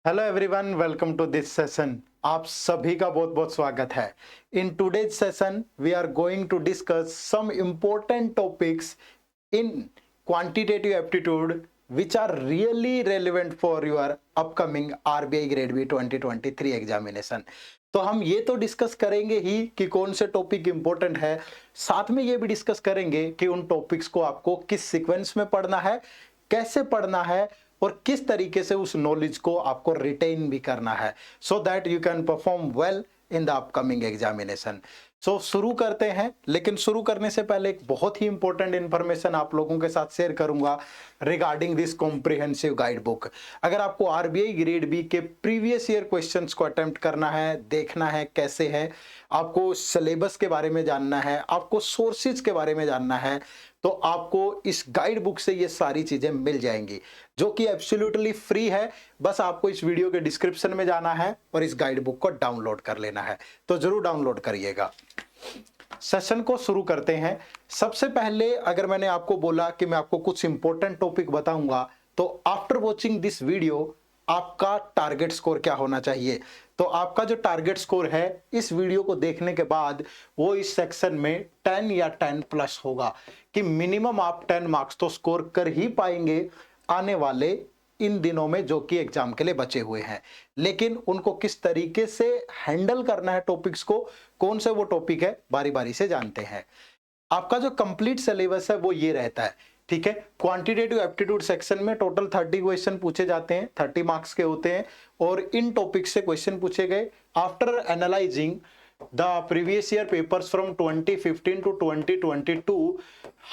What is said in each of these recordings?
Hello everyone, welcome to this session. आप सभी का बहुत बहुत स्वागत है। In today's session we are going to discuss some important topics in quantitative aptitude which are really relevant for your upcoming RBI grade B 2023 examination. तो हम ये तो डिस्कस करेंगे ही कि कौन से टॉपिक इंपॉर्टेंट है, साथ में ये भी डिस्कस करेंगे कि उन टॉपिक्स को आपको किस सीक्वेंस में पढ़ना है, कैसे पढ़ना है और किस तरीके से उस नॉलेज को आपको रिटेन भी करना है, so that you can perform well in the upcoming examination. So शुरू करते हैं, लेकिन शुरू करने से पहले एक बहुत ही इंपॉर्टेंट इंफॉर्मेशन आप लोगों के साथ शेयर करूंगा regarding this comprehensive guide book. अगर आपको आरबीआई ग्रेड बी के प्रीवियस ईयर क्वेश्चंस को अटेम्प्ट करना है, देखना है कैसे है, आपको सिलेबस के बारे में जानना है, आपको सोर्सेज के बारे में जानना है, तो आपको इस गाइड बुक से ये सारी चीजें मिल जाएंगी, जो कि एब्सोल्युटली फ्री है। बस आपको इस वीडियो के डिस्क्रिप्शन में जाना है और इस गाइड बुक को डाउनलोड कर लेना है, तो जरूर डाउनलोड करिएगा। सेशन को शुरू करते हैं। सबसे पहले अगर मैंने आपको बोला कि मैं आपको कुछ इंपॉर्टेंट टॉपिक बताऊंगा, तो आफ्टर वॉचिंग दिस वीडियो आपका टारगेट स्कोर क्या होना चाहिए। तो आपका जो टारगेट स्कोर है इस वीडियो को देखने के बाद वो इस सेक्शन में 10 या 10 प्लस होगा, कि मिनिमम आप 10 मार्क्स तो स्कोर कर ही पाएंगे आने वाले इन दिनों में जो कि एग्जाम के लिए बचे हुए हैं। लेकिन उनको किस तरीके से हैंडल करना है टॉपिक्स को, कौन से वो टॉपिक है, बारी बारी से जानते हैं। आपका जो कंप्लीट सिलेबस है वो ये रहता है, ठीक है। क्वांटिटेटिव एप्टीट्यूड सेक्शन में टोटल 30 क्वेश्चन पूछे जाते हैं, 30 मार्क्स के होते हैं, और इन टॉपिक से क्वेश्चन पूछे गए after analysing the previous year papers from 2015 to 2022।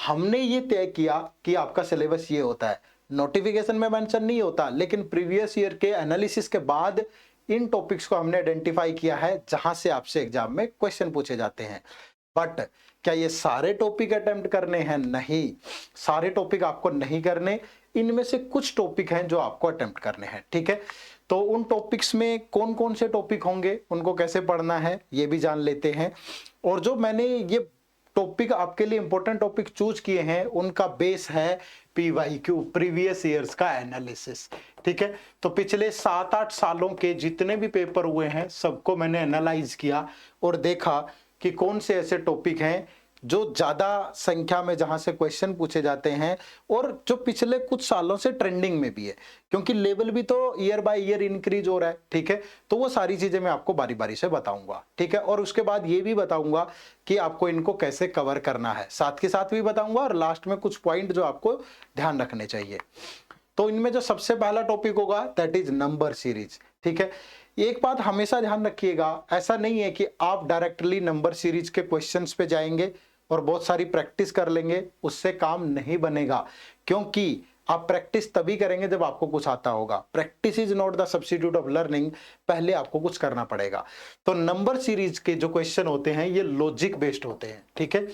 हमने ये तय किया कि आपका सिलेबस ये होता है। नोटिफिकेशन में मेंशन नहीं होता, लेकिन प्रीवियस ईयर के एनालिसिस के बाद इन टॉपिक्स को हमने आइडेंटिफाई किया है जहां से आपसे एग्जाम में क्वेश्चन पूछे जाते हैं। बट क्या ये सारे टॉपिक अटेम्प्ट करने हैं? नहीं, सारे टॉपिक आपको नहीं करने। इनमें से कुछ टॉपिक हैं जो आपको अटेम्प्ट करने हैं, ठीक है। तो उन टॉपिक्स में कौन कौन से टॉपिक होंगे, उनको कैसे पढ़ना है, ये भी जान लेते हैं। और जो मैंने ये टॉपिक आपके लिए इंपॉर्टेंट टॉपिक चूज किए हैं उनका बेस है पीवाईक्यू, प्रीवियस ईयर्स का एनालिसिस, ठीक है। तो पिछले 7-8 सालों के जितने भी पेपर हुए हैं सबको मैंने एनालाइज किया और देखा कि कौन से ऐसे टॉपिक हैं जो ज्यादा संख्या में जहां से क्वेश्चन पूछे जाते हैं और जो पिछले कुछ सालों से ट्रेंडिंग में भी है, क्योंकि लेवल भी तो ईयर बाय ईयर इंक्रीज हो रहा है, ठीक है। तो वो सारी चीजें मैं आपको बारी बारी से बताऊंगा, ठीक है। और उसके बाद ये भी बताऊंगा कि आपको इनको कैसे कवर करना है, साथ के साथ भी बताऊंगा, और लास्ट में कुछ पॉइंट जो आपको ध्यान रखने चाहिए। तो इनमें जो सबसे पहला टॉपिक होगा दैट इज नंबर सीरीज, ठीक है। एक बात हमेशा ध्यान रखिएगा, ऐसा नहीं है कि आप डायरेक्टली नंबर सीरीज के क्वेश्चंस पे जाएंगे और बहुत सारी प्रैक्टिस कर लेंगे, उससे काम नहीं बनेगा। क्योंकि आप प्रैक्टिस तभी करेंगे जब आपको कुछ आता होगा। Practice is not the substitute of learning, पहले आपको कुछ करना पड़ेगा। तो नंबर सीरीज के जो क्वेश्चन होते हैं ये लॉजिक बेस्ड होते हैं, ठीक है।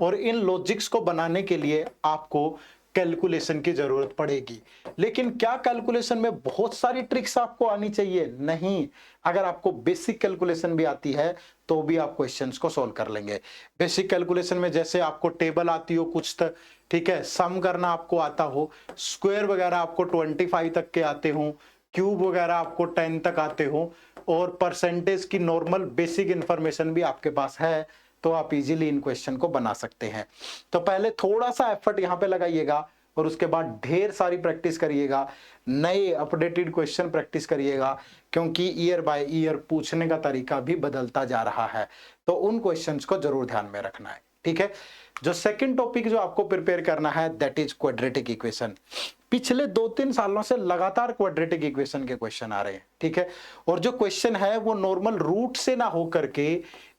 और इन लॉजिक्स को बनाने के लिए आपको कैलकुलेशन की जरूरत पड़ेगी। लेकिन क्या कैलकुलेशन में बहुत सारी ट्रिक्स आपको आनी चाहिए? नहीं, अगर आपको बेसिक कैलकुलेशन भी आती है तो भी आप क्वेश्चंस को सॉल्व कर लेंगे। बेसिक कैलकुलेशन में जैसे आपको टेबल आती हो कुछ तक, ठीक है, सम करना आपको आता हो, स्क्वायर वगैरह आपको 25 तक के आते हो, क्यूब वगैरह आपको 10 तक आते हो, और परसेंटेज की नॉर्मल बेसिक इंफॉर्मेशन भी आपके पास है, तो आप इजीली इन क्वेश्चन को बना सकते हैं। तो पहले थोड़ा सा एफर्ट यहां पे लगाइएगा और उसके बाद ढेर सारी प्रैक्टिस करिएगा, नए अपडेटेड क्वेश्चन प्रैक्टिस करिएगा, क्योंकि ईयर बाय ईयर पूछने का तरीका भी बदलता जा रहा है। तो उन क्वेश्चंस को जरूर ध्यान में रखना है, ठीक है। जो सेकंड टॉपिक जो आपको प्रिपेयर करना है दैट इज क्वाड्रेटिक इक्वेशन। पिछले 2-3 सालों से लगातार क्वाड्रेटिक इक्वेशन के क्वेश्चन आ रहे हैं, ठीक है। और जो क्वेश्चन है वो नॉर्मल रूट से ना होकर के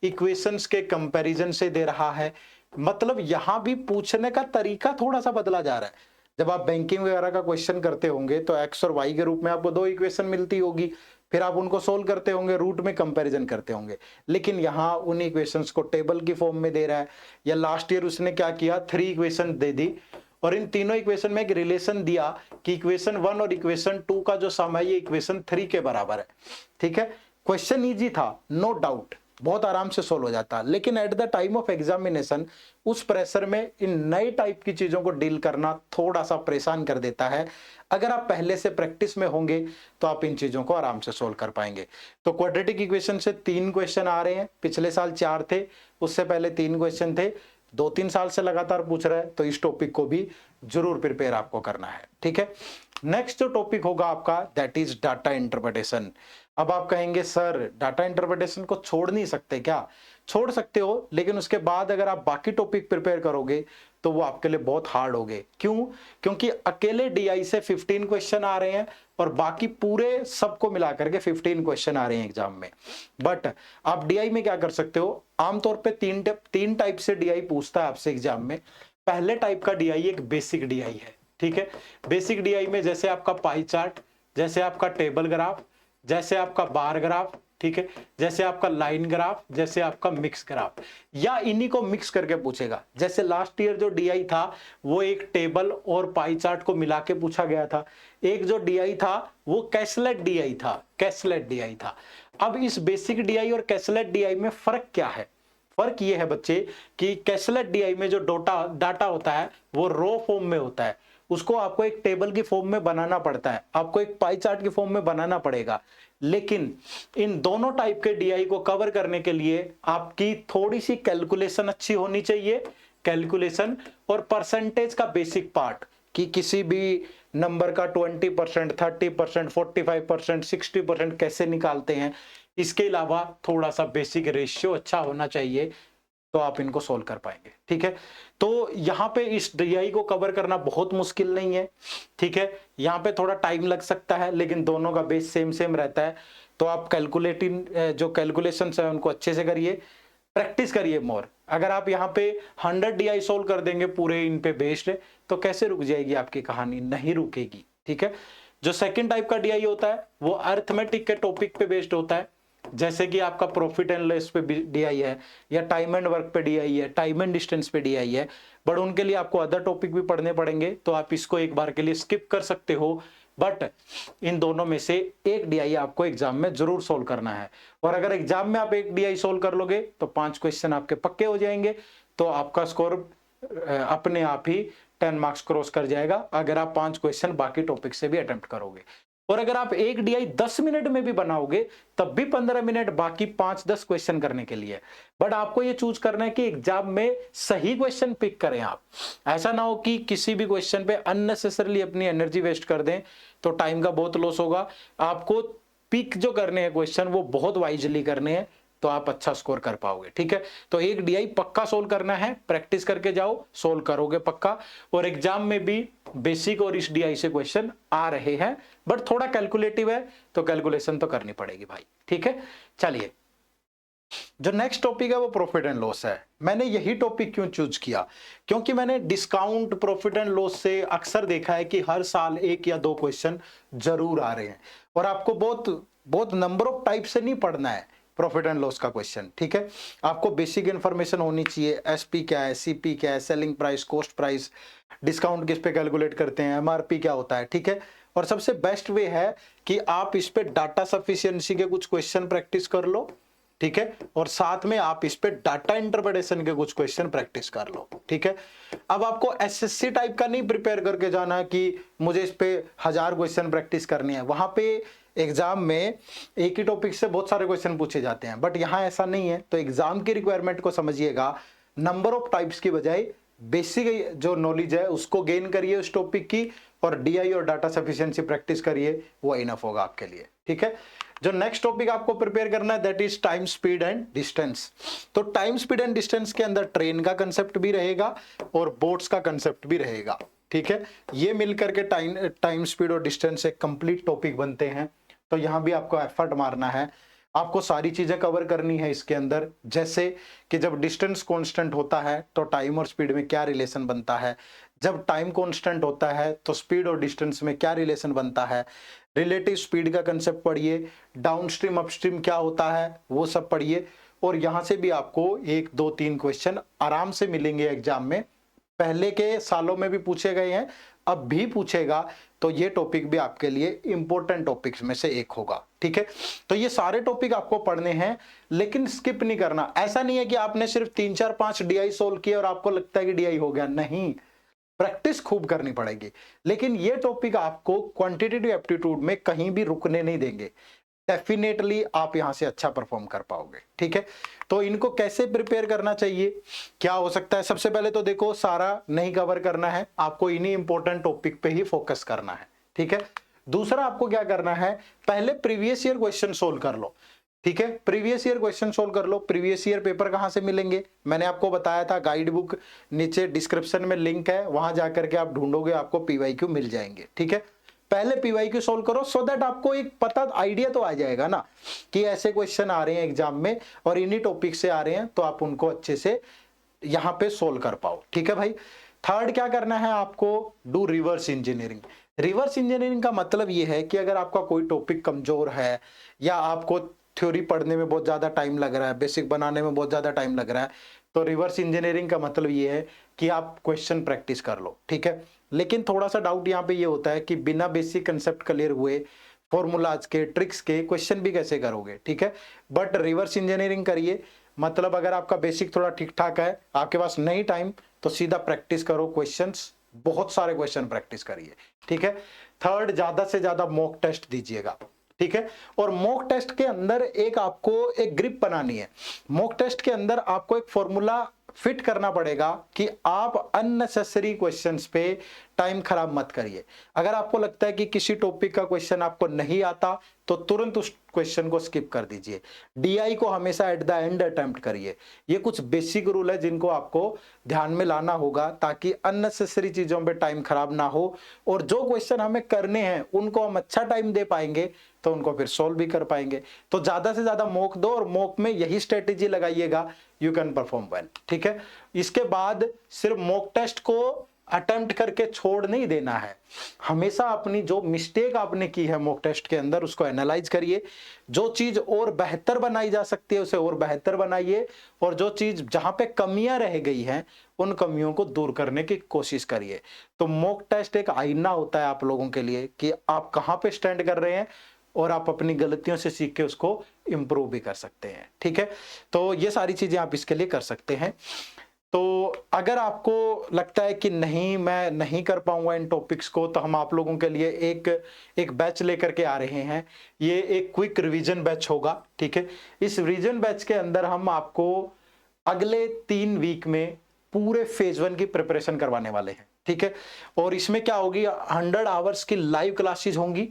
इक्वेशंस के कंपैरिजन से दे रहा है। मतलब यहां भी पूछने का तरीका थोड़ा सा बदला जा रहा है। जब आप बैंकिंग वगैरह का क्वेश्चन करते होंगे तो एक्स और वाई के रूप में आपको 2 इक्वेशन मिलती होगी, फिर आप उनको सोल्व करते होंगे, रूट में कंपैरिजन करते होंगे। लेकिन यहाँ उन इक्वेशंस को टेबल की फॉर्म में दे रहा है। या लास्ट ईयर उसने क्या किया, 3 इक्वेशन दे दी और इन तीनों इक्वेशन में एक रिलेशन दिया कि इक्वेशन 1 और इक्वेशन 2 का जो सम है ये इक्वेशन 3 के बराबर है, ठीक है। क्वेश्चन इजी था, नो डाउट, बहुत आराम से सोल्व हो जाता। लेकिन at the time of examination उस प्रेशर में इन नए टाइप की चीजों को डील करना थोड़ा सा परेशान कर देता है। अगर आप पहले से प्रैक्टिस में होंगे तो आप इन चीजों को आराम से सोल्व कर पाएंगे। तो क्वाड्रेटिक इक्वेशन से 3 क्वेश्चन आ रहे हैं, पिछले साल 4 थे, उससे पहले 3 क्वेश्चन थे, 2-3 साल से लगातार पूछ रहा है, तो इस टॉपिक को भी जरूर प्रिपेयर आपको करना है। ठीक है, नेक्स्ट जो टॉपिक होगा आपका दैट इज डाटा इंटरप्रिटेशन। अब आप कहेंगे सर डाटा इंटरप्रिटेशन को छोड़ नहीं सकते क्या? छोड़ सकते हो, लेकिन उसके बाद अगर आप बाकी टॉपिक प्रिपेयर करोगे तो वो आपके लिए बहुत हार्ड होंगे। क्यों? क्योंकि अकेले डीआई से 15 क्वेश्चन आ रहे हैं और बाकी पूरे सबको मिला करके 15 क्वेश्चन आ रहे हैं एग्जाम में। बट आप डीआई में क्या कर सकते हो, आमतौर पे तीन टाइप से डीआई पूछता है आपसे एग्जाम में। पहले टाइप का डीआई एक बेसिक डीआई है। ठीक है, बेसिक डीआई में जैसे आपका पाई चार्ट, जैसे आपका टेबल ग्राफ, जैसे आपका बार ग्राफ, ठीक है, जैसे आपका लाइन ग्राफ, जैसे आपका मिक्स ग्राफ, या इन्हीं को मिक्स करके पूछेगा। जैसे लास्ट ईयर जो डीआई था वो एक टेबल और पाई चार्ट को मिला के पूछा गया था। एक जो डीआई था वो कैसलेट डीआई था, कैसलेट डीआई था। अब इस बेसिक डीआई और कैसलेट डीआई में फर्क क्या है? फर्क ये है बच्चे कि कैसलेट डीआई में जो डाटा होता है वो रो फॉर्म में होता है, उसको आपको एक टेबल की फॉर्म में बनाना पड़ता है, आपको एक पाई चार्ट की फॉर्म में बनाना पड़ेगा। लेकिन इन दोनों टाइप के डीआई को कवर करने के लिए आपकी थोड़ी सी कैलकुलेशन अच्छी होनी चाहिए, कैलकुलेशन और परसेंटेज का बेसिक पार्ट, कि किसी भी नंबर का 20%, 30%, 45%, 60% कैसे निकालते हैं। इसके अलावा थोड़ा सा बेसिक रेशियो अच्छा होना चाहिए, तो आप इनको सोल्व कर पाएंगे। ठीक है, तो यहाँ पे इस डीआई को कवर करना बहुत मुश्किल नहीं है। ठीक है, यहाँ पे थोड़ा टाइम लग सकता है, लेकिन दोनों का बेस सेम रहता है। तो आप कैलकुलेटिंग जो कैलकुलेशंस है उनको अच्छे से करिए, प्रैक्टिस करिए मोर। अगर आप यहाँ पे 100 डीआई सोल्व कर देंगे पूरे इन पे बेस्ड, तो कैसे रुक जाएगी आपकी कहानी? नहीं रुकेगी। ठीक है, जो सेकंड टाइप का डीआई होता है वो अरिथमेटिक के टॉपिक पे बेस्ड होता है, जैसे कि आपका प्रॉफिट एंड लॉस पे डीआई है, या टाइम एंड वर्क पे डीआई है, टाइम एंड डिस्टेंस पे डीआई है। बट उनके लिए आपको अदर टॉपिक भी पढ़ने पड़ेंगे, तो आप इसको एक बार के लिए स्किप कर सकते हो। बट इन दोनों में से एक डीआई आपको एग्जाम में जरूर सोल्व करना है। और अगर एग्जाम में आप एक डीआई सोल्व कर लोगे तो 5 क्वेश्चन आपके पक्के हो जाएंगे, तो आपका स्कोर अपने आप ही 10 मार्क्स क्रॉस कर जाएगा, अगर आप 5 क्वेश्चन बाकी टॉपिक से भी अटेम्प्ट करोगे। और अगर आप एक डीआई 10 मिनट में भी बनाओगे तब भी 15 मिनट बाकी 5-10 क्वेश्चन करने के लिए। बट आपको ये चूज करना है कि एग्जाम में सही क्वेश्चन पिक करें आप। ऐसा ना हो कि किसी भी क्वेश्चन पे अननेसेसरली अपनी एनर्जी वेस्ट कर दें, तो टाइम का बहुत लॉस होगा। आपको पिक जो करने हैं क्वेश्चन वो बहुत वाइजली करने हैं, तो आप अच्छा स्कोर कर पाओगे। ठीक है, तो एक डीआई पक्का सोल्व करना है, प्रैक्टिस करके जाओ, सोल्व करोगे पक्का। और एग्जाम में भी बेसिक और इस डीआई से क्वेश्चन आ रहे हैं, बट थोड़ा कैलकुलेटिव है, तो कैलकुलेशन तो करनी पड़ेगी भाई। ठीक है, चलिए जो नेक्स्ट टॉपिक है वो प्रॉफिट एंड लॉस है। मैंने यही टॉपिक क्यों चूज किया? क्योंकि मैंने डिस्काउंट, प्रॉफिट एंड लॉस से अक्सर देखा है कि हर साल 1 या 2 क्वेश्चन जरूर आ रहे हैं, और आपको बहुत नंबर ऑफ टाइप से नहीं पढ़ना है प्रॉफिट एंड लॉस का क्वेश्चन। ठीक है, आपको बेसिक इंफॉर्मेशन होनी चाहिए, एसपी क्या है, सीपी क्या है, selling price, cost price, discount किस पे कैलकुलेट करते हैं, एमआरपी क्या होता है। ठीक है, और सबसे बेस्ट वे है कि आप इस पे डाटा सफिशिएंसी के कुछ क्वेश्चन प्रैक्टिस कर लो। ठीक है, और साथ में आप इस पे डाटा इंटरप्रिटेशन के कुछ क्वेश्चन प्रैक्टिस कर लो। ठीक है, अब आपको एसएससी टाइप का नहीं प्रिपेयर करके जाना है कि मुझे इस पे 1000 क्वेश्चन प्रैक्टिस करनी है। वहां पे एग्जाम में एक ही टॉपिक से बहुत सारे क्वेश्चन पूछे जाते हैं, बट यहाँ ऐसा नहीं है। तो एग्जाम की रिक्वायरमेंट को समझिएगा, नंबर ऑफ टाइप्स की बजाय बेसिक जो नॉलेज है उसको गेन करिए उस टॉपिक की, और डीआई और डाटा सफिशिएंसी प्रैक्टिस करिए, वो इनफ होगा आपके लिए। ठीक है, जो नेक्स्ट टॉपिक आपको प्रिपेयर करना है that is time, speed and distance. तो टाइम, स्पीड एंड डिस्टेंस के अंदर ट्रेन का कंसेप्ट भी रहेगा और बोट्स का कंसेप्ट भी रहेगा। ठीक है, ये मिलकर के टाइम, स्पीड और डिस्टेंस एक कंप्लीट टॉपिक बनते हैं। तो यहां भी आपको एफर्ट मारना है, आपको सारी चीजें कवर करनी है इसके अंदर। जैसे कि जब डिस्टेंस कांस्टेंट होता है तो टाइम और स्पीड में क्या रिलेशन बनता है, जब टाइम कांस्टेंट होता है तो स्पीड और डिस्टेंस में क्या रिलेशन बनता है, रिलेटिव स्पीड का कंसेप्ट पढ़िए, डाउनस्ट्रीम अपस्ट्रीम क्या होता है वो सब पढ़िए। और यहां से भी आपको 1, 2, 3 क्वेश्चन आराम से मिलेंगे एग्जाम में। पहले के सालों में भी पूछे गए हैं, अब भी पूछेगा तो ये टॉपिक भी आपके लिए इंपॉर्टेंट टॉपिक्स में से एक होगा, ठीक है। तो ये सारे टॉपिक आपको पढ़ने हैं, लेकिन स्किप नहीं करना। ऐसा नहीं है कि आपने सिर्फ 3 4 5 डीआई सोल्व किए और आपको लगता है कि डीआई हो गया, नहीं, प्रैक्टिस खूब करनी पड़ेगी। लेकिन ये टॉपिक आपको क्वांटिटेटिव एप्टीट्यूड में कहीं भी रुकने नहीं देंगे, डेफिनेटली आप यहां से अच्छा परफॉर्म कर पाओगे, ठीक है। तो इनको कैसे प्रिपेयर करना चाहिए, क्या हो सकता है? सबसे पहले तो देखो, सारा नहीं कवर करना है, आपको इन्हीं इंपॉर्टेंट टॉपिक पे ही फोकस करना है, ठीक है। दूसरा आपको क्या करना है, पहले प्रीवियस ईयर क्वेश्चन सोल्व कर लो, ठीक है। प्रीवियस ईयर क्वेश्चन सोल्व कर लो। प्रीवियस ईयर पेपर कहां से मिलेंगे, मैंने आपको बताया था, गाइड बुक नीचे डिस्क्रिप्शन में लिंक है, वहां जाकर के आप ढूंढोगे, आपको पीवाईक्यू मिल जाएंगे, ठीक है। पहले पीवाईक्यू सोल्व करो, सो दैट आपको एक पता आइडिया तो आ जाएगा ना कि ऐसे क्वेश्चन आ रहे हैं एग्जाम में और इन्हीं टॉपिक से आ रहे हैं, तो आप उनको अच्छे से यहां पे सोल्व कर पाओ, ठीक है भाई। थर्ड क्या करना है आपको, do reverse engineering. Reverse engineering का मतलब यह है कि अगर आपका कोई टॉपिक कमजोर है या आपको थ्योरी पढ़ने में बहुत ज्यादा टाइम लग रहा है, बेसिक बनाने में बहुत ज्यादा टाइम लग रहा है, तो रिवर्स इंजीनियरिंग का मतलब ये है कि आप क्वेश्चन प्रैक्टिस कर लो, ठीक है। लेकिन थोड़ा सा डाउट यहाँ पे ये होता है कि बिना बेसिक कंसेप्ट क्लियर हुए फॉर्मूलाज के, ट्रिक्स के क्वेश्चन भी कैसे करोगे, ठीक है। बट रिवर्स इंजीनियरिंग करिए, मतलब अगर आपका बेसिक थोड़ा ठीक ठाक है, आपके पास नहीं टाइम, तो सीधा प्रैक्टिस करो क्वेश्चंस, बहुत सारे क्वेश्चन प्रैक्टिस करिए, ठीक है। थर्ड, ज्यादा से ज्यादा मॉक टेस्ट दीजिएगा, ठीक है। और मॉक टेस्ट के अंदर एक आपको एक ग्रिप बनानी है। मॉक टेस्ट के अंदर आपको एक फॉर्मूला फिट करना पड़ेगा कि आप अननेसेसरी क्वेश्चंस पे टाइम खराब मत करिए। अगर आपको लगता है कि किसी टॉपिक का क्वेश्चन आपको नहीं आता, तो तुरंत उस क्वेश्चन को स्किप कर दीजिए। डीआई को हमेशा एट द एंड अटेम्प्ट करिए। ये कुछ बेसिक रूल है जिनको आपको ध्यान में लाना होगा, ताकि अननेसेसरी चीजों पे टाइम खराब ना हो, और जो क्वेश्चन हमें करने हैं उनको हम अच्छा टाइम दे पाएंगे, तो उनको फिर सोल्व भी कर पाएंगे। तो ज्यादा से ज्यादा मॉक दो, और मॉक में यही स्ट्रेटेजी लगाइएगा, यू कैन परफॉर्म वेल, ठीक है। इसके बाद सिर्फ मॉक टेस्ट को अटेम्प्ट करके छोड़ नहीं देना है, हमेशा अपनी जो मिस्टेक आपने की है मॉक टेस्ट के अंदर उसको एनालाइज करिए, जो चीज और बेहतर बनाई जा सकती है उसे और बेहतर बनाइए, और जो चीज जहां पे कमियां रह गई हैं उन कमियों को दूर करने की कोशिश करिए। तो मॉक टेस्ट एक आईना होता है आप लोगों के लिए कि आप कहां पे स्टैंड कर रहे हैं, और आप अपनी गलतियों से सीख के उसको इंप्रूव भी कर सकते हैं, ठीक है। तो ये सारी चीजें आप इसके लिए कर सकते हैं। तो अगर आपको लगता है कि नहीं, मैं नहीं कर पाऊंगा इन टॉपिक्स को, तो हम आप लोगों के लिए एक बैच लेकर के आ रहे हैं। ये एक क्विक रिवीजन बैच होगा, ठीक है। इस रिवीजन बैच के अंदर हम आपको अगले 3 वीक में पूरे फेज 1 की प्रिपरेशन करवाने वाले हैं, ठीक है। और इसमें क्या होगी, 100 आवर्स की लाइव क्लासेस होंगी,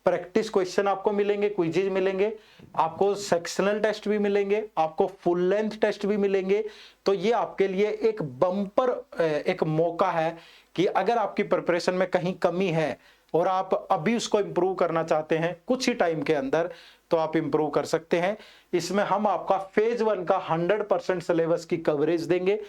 प्रैक्टिस क्वेश्चन आपको मिलेंगे, क्विजेज मिलेंगे, आपको सेक्शनल टेस्ट भी मिलेंगे, आपको फुल लेंथ टेस्ट भी मिलेंगे। तो ये आपके लिए एक बम्पर एक मौका है कि अगर आपकी प्रिपरेशन में कहीं कमी है और आप अभी उसको इंप्रूव करना चाहते हैं कुछ ही टाइम के अंदर, तो आप इंप्रूव कर सकते हैं। इसमें हम आपका फेज 1 का 100% सिलेबस की कवरेज देंगे।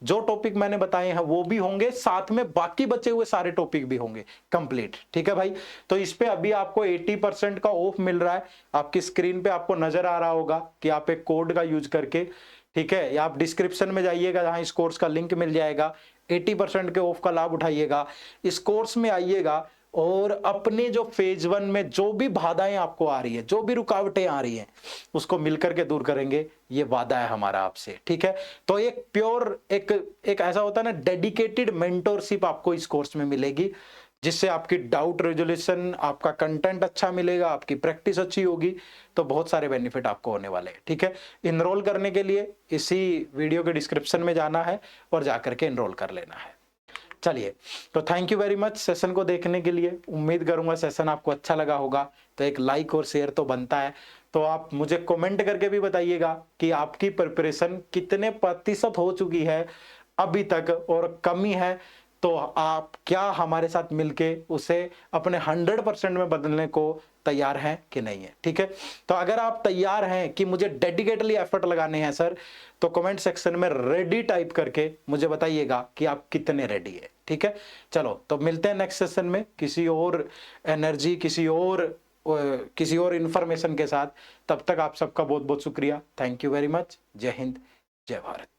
जो टॉपिक मैंने बताए हैं वो भी होंगे, साथ में बाकी बचे हुए सारे टॉपिक भी होंगे कंप्लीट, ठीक है भाई। तो इस पे अभी आपको 80% का ऑफ मिल रहा है, आपकी स्क्रीन पे आपको नजर आ रहा होगा कि आप एक कोड का यूज करके, ठीक है, या आप डिस्क्रिप्शन में जाइएगा जहां इस कोर्स का लिंक मिल जाएगा, 80% के ऑफ का लाभ उठाइएगा, इस कोर्स में आइएगा, और अपने जो फेज 1 में जो भी बाधाएं आपको आ रही है, जो भी रुकावटें आ रही हैं, उसको मिलकर के दूर करेंगे, ये वादा है हमारा आपसे, ठीक है। तो एक प्योर एक ऐसा होता है ना, डेडिकेटेड मेंटोरशिप आपको इस कोर्स में मिलेगी, जिससे आपकी डाउट रेजोल्यूशन, आपका कंटेंट अच्छा मिलेगा, आपकी प्रैक्टिस अच्छी होगी, तो बहुत सारे बेनिफिट आपको होने वाले हैं, ठीक है। इनरोल करने के लिए इसी वीडियो के डिस्क्रिप्शन में जाना है और जाकर के इनरोल कर लेना है। चलिए, तो thank you very much session को देखने के लिए। उम्मीद करूंगा सेशन आपको अच्छा लगा होगा, तो एक लाइक और शेयर तो बनता है। तो आप मुझे कमेंट करके भी बताइएगा कि आपकी प्रिपरेशन कितने प्रतिशत हो चुकी है अभी तक, और कमी है तो आप क्या हमारे साथ मिलके उसे अपने 100% में बदलने को तैयार हैं कि नहीं है, ठीक है। तो अगर आप तैयार हैं कि मुझे डेडिकेटली एफर्ट लगाने हैं सर, तो कमेंट सेक्शन में रेडी टाइप करके मुझे बताइएगा कि आप कितने रेडी है, ठीक है। चलो, तो मिलते हैं नेक्स्ट सेशन में किसी और एनर्जी, किसी और इंफॉर्मेशन के साथ। तब तक आप सबका बहुत बहुत शुक्रिया। Thank you very much. जय हिंद, जय भारत।